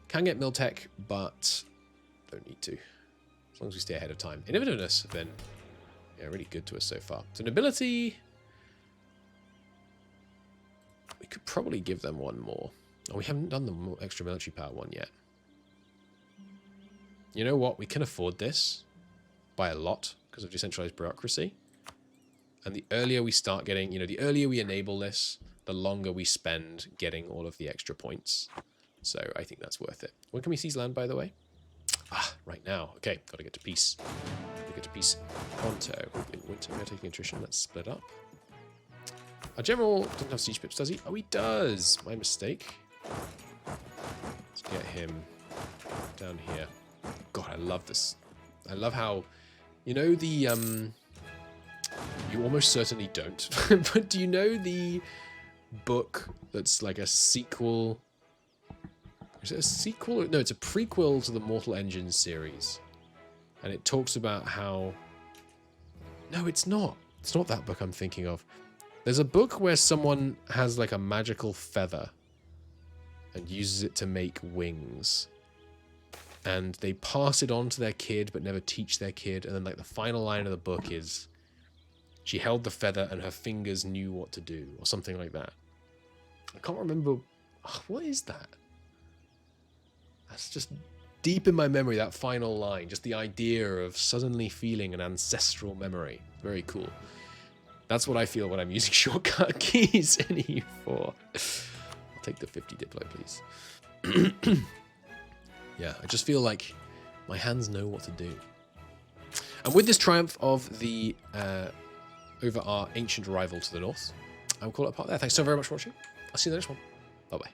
Speaker 1: can get Miltech, but don't need to. As long as we stay ahead of time. Innovativeness have been really good to us so far. So nobility, we could probably give them one more. Oh, we haven't done the extra military power one yet. You know what? We can afford this by a lot because of decentralized bureaucracy. And the earlier we start getting, the earlier we enable this, the longer we spend getting all of the extra points. So I think that's worth it. When can we seize land, by the way? Ah, right now. Okay, gotta get to peace. Gotta get to peace pronto. In winter, we're taking attrition. Let's split up. Our general doesn't have siege pips, does he? Oh, he does. My mistake. Let's get him down here. God, I love this. I love how, the, you almost certainly don't. But do you know the book that's like a sequel? Is it a sequel? No, it's a prequel to the Mortal Engines series. And it talks about how... No, it's not. It's not that book I'm thinking of. There's a book where someone has like a magical feather and uses it to make wings. And they pass it on to their kid but never teach their kid. And then like the final line of the book is, she held the feather and her fingers knew what to do, or something like that. I can't remember. Oh, what is that? That's just deep in my memory, that final line. Just the idea of suddenly feeling an ancestral memory. Very cool. That's what I feel when I'm using shortcut keys in E4. I'll take the 50 Diplo, please. Yeah, I just feel like my hands know what to do. And with this triumph of the over our ancient rival to the north, I'll call it a part there. Thanks so very much for watching. I'll see you in the next one. Bye-bye.